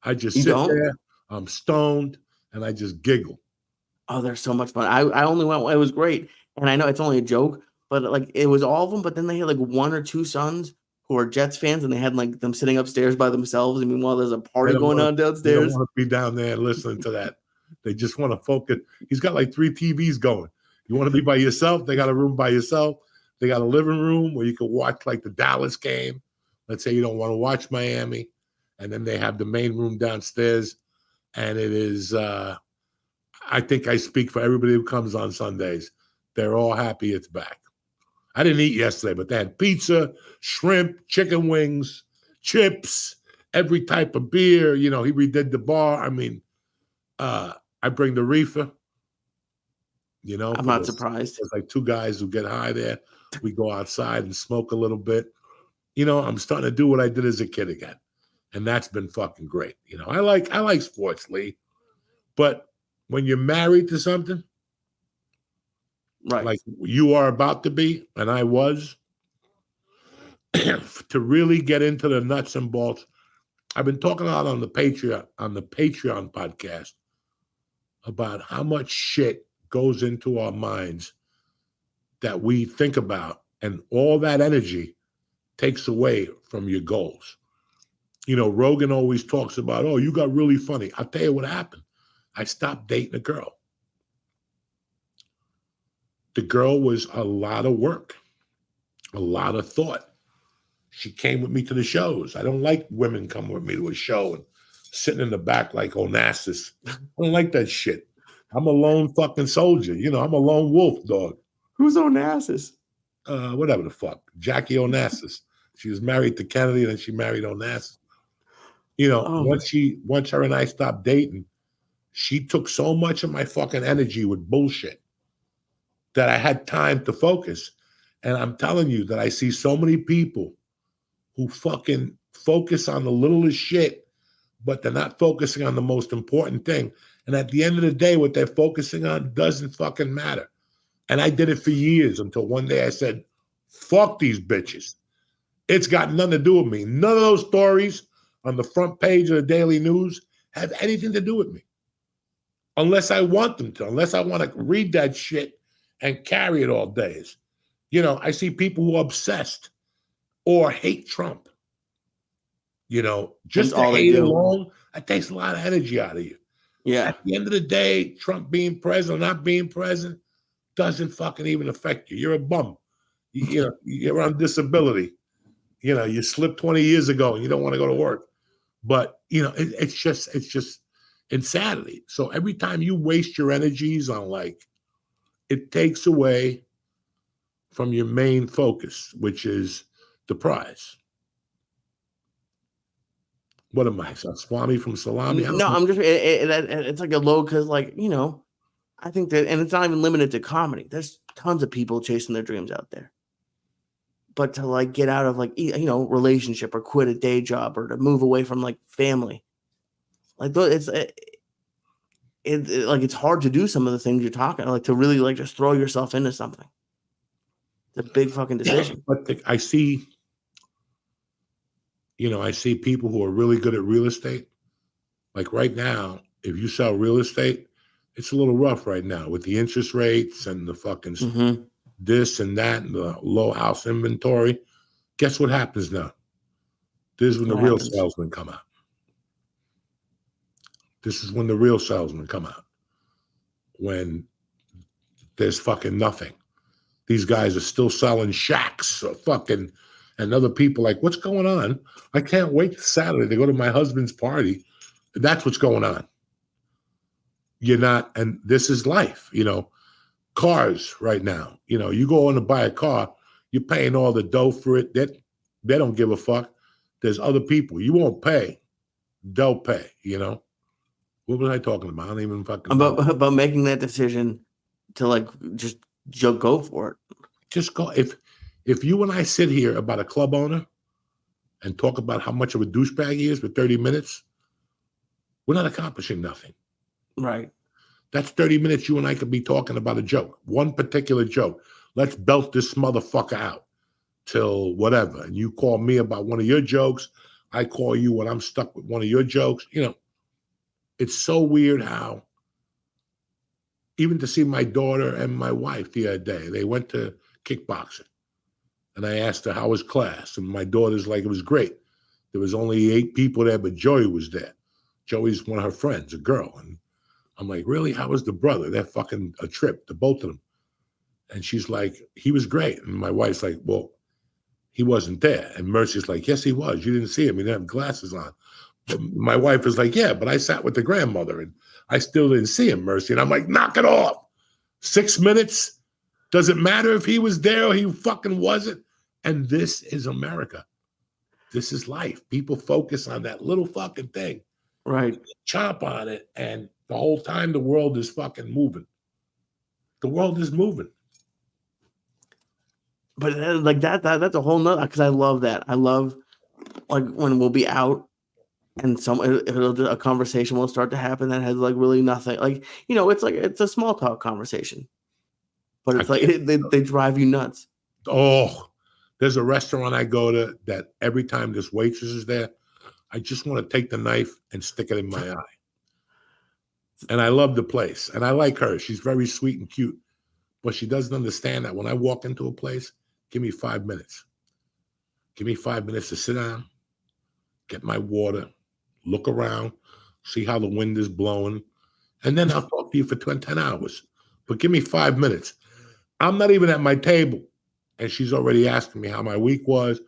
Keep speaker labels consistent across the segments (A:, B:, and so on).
A: I just
B: You
A: sit
B: don't?
A: there, I'm stoned, and I just giggle.
B: Oh, they're so much fun. I only went. It was great, and I know it's only a joke, but like it was all of them. But then they had like one or two sons who are Jets fans, and they had like them sitting upstairs by themselves. And meanwhile, there's a party going on
A: They don't
B: downstairs.
A: want to be down there listening to that. They just want to focus. He's got like 3 TVs going. You want to be by yourself? They got a room by yourself. They got a living room where you can watch like the Dallas game. Let's say you don't want to watch Miami. And then they have the main room downstairs. And it is, I think I speak for everybody who comes on Sundays. They're all happy it's back. I didn't eat yesterday, but they had pizza, shrimp, chicken wings, chips, every type of beer. You know, he redid the bar. I mean, I bring the reefer. You know,
B: I'm not surprised.
A: there's like 2 guys who get high there. We go outside and smoke a little bit. You know, I'm starting to do what I did as a kid again, and that's been fucking great. You know, I like sports, Lee, but when you're married to something
B: Right.
A: like you are about to be, and I was, to really get into the nuts and bolts. I've been talking a lot on the Patreon podcast about how much shit goes into our minds that we think about, and all that energy takes away from your goals. You know, Rogan always talks about, oh, you got really funny. I'll tell you what happened. I stopped dating a girl. The girl was a lot of work, a lot of thought. She came with me to the shows. I don't like women coming with me to a show and sitting in the back like Onassis. I don't like that shit. I'm a lone fucking soldier. You know, I'm a lone wolf dog.
B: Who's Onassis?
A: Whatever the fuck. Jackie Onassis. She was married to Kennedy, and then she married Onassis. You know, once her and I stopped dating, she took so much of my fucking energy with bullshit that I had time to focus. And I'm telling you that I see so many people who fucking focus on the littlest shit, but they're not focusing on the most important thing. And at the end of the day, what they're focusing on doesn't fucking matter. And I did it for years until one day I said, fuck these bitches. It's got nothing to do with me. None of those stories on the front page of the Daily News have anything to do with me. Unless I want them to, unless I want to read that shit and carry it all days. You know, I see people who are obsessed or hate Trump. You know, just to hate alone, that takes a lot of energy out of you.
B: Yeah.
A: At the end of the day, Trump being president or not being president doesn't fucking even affect you. You're a bum. You know, you're on disability. You know, you slipped 20 years ago and you don't want to go to work. But, you know, it's just insanity. So every time you waste your energies on like, it takes away from your main focus, which is the prize. What am I, Swami from Salami?
B: No, I'm just, it's like a low because, like, you know, I think that, and it's not even limited to comedy. There's tons of people chasing their dreams out there. But to like get out of like, you know, relationship or quit a day job or to move away from like family, like it's like it's hard to do some of the things you're talking, like to really like just throw yourself into something. It's a big fucking decision.
A: But I see people who are really good at real estate. Like right now, if you sell real estate, it's a little rough right now with the interest rates and the fucking this and that and the low house inventory. Guess what happens now? This is when the real salesmen come out. This is when the real salesmen come out. When there's fucking nothing. These guys are still selling shacks or fucking, and other people like, what's going on? I can't wait Saturday to go to my husband's party. That's what's going on. You're not, and this is life, you know. Cars right now, you know, you go in to buy a car, you're paying all the dough for it. They don't give a fuck. There's other people. You won't pay. They'll pay, you know. What was I talking about? I don't even fucking know.
B: About making that decision to like just go for it.
A: Just go. If you and I sit here about a club owner and talk about how much of a douchebag he is for 30 minutes, we're not accomplishing nothing.
B: Right.
A: That's 30 minutes you and I could be talking about a joke, one particular joke. Let's belt this motherfucker out till whatever. And you call me about one of your jokes. I call you when I'm stuck with one of your jokes. It's so weird how even to see my daughter and my wife the other day, they went to kickboxing. And I asked her, how was class? And my daughter's like, it was great. There was only 8 people there, but Joey was there. Joey's one of her friends, a girl. And I'm like, really? How was the brother? They're fucking a trip, the both of them. And she's like, he was great. And my wife's like, well, he wasn't there. And Mercy's like, yes, he was. You didn't see him. He didn't have glasses on. But my wife is like, yeah, but I sat with the grandmother and I still didn't see him, Mercy. And I'm like, knock it off. 6 minutes? Does it matter if he was there or he fucking wasn't? And this is America. This is life. People focus on that little fucking thing.
B: Right.
A: Chomp on it. And the whole time the world is fucking moving. The world is moving.
B: But like that's a whole nother, because I love that. I love like when we'll be out and a conversation will start to happen that has like really nothing. Like, it's like it's a small talk conversation. But it's like they drive you nuts.
A: Oh, there's a restaurant I go to that every time this waitress is there, I just want to take the knife and stick it in my eye. And I love the place. And I like her. She's very sweet and cute. But she doesn't understand that when I walk into a place, give me 5 minutes. Give me 5 minutes to sit down, get my water, look around, see how the wind is blowing. And then I'll talk to you for 10 hours. But give me 5 minutes. I'm not even at my table. And she's already asking me how my week was.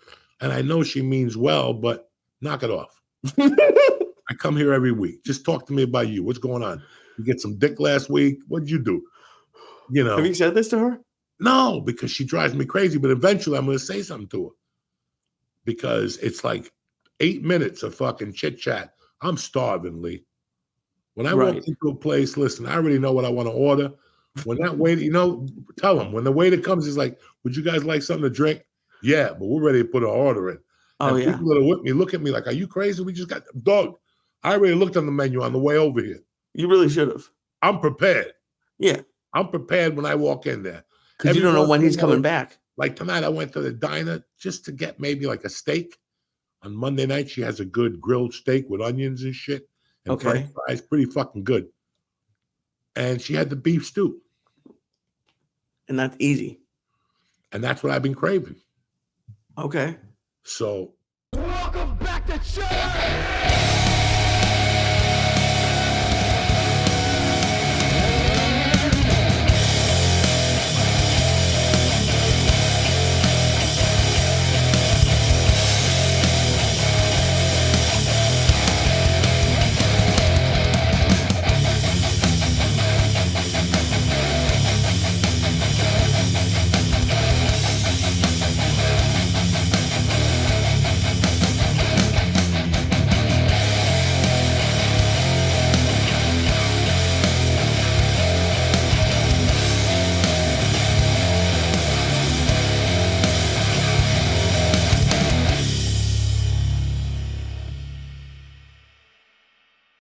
A: And I know she means well, but knock it off. I come here every week. Just talk to me about you. What's going on? You get some dick last week? What'd you do?
B: Have you said this to her?
A: No, because she drives me crazy. But eventually I'm going to say something to her. Because it's like 8 minutes of fucking chit chat. I'm starving, Lee. When I walk into a place, listen, I already know what I want to order. When that waiter, tell them when the waiter comes, he's like, would you guys like something to drink? Yeah, but we're ready to put an order in.
B: Oh,
A: and people that are with me look at me like, are you crazy? We just got dog. I already looked on the menu on the way over here.
B: You really should have.
A: I'm prepared.
B: Yeah.
A: I'm prepared when I walk in there.
B: Because you don't know when he's coming back.
A: Like tonight, I went to the diner just to get maybe like a steak. On Monday night, she has a good grilled steak with onions and shit. And French fries, pretty fucking good. And she had the beef stew.
B: And that's easy.
A: And that's what I've been craving.
B: Okay.
A: So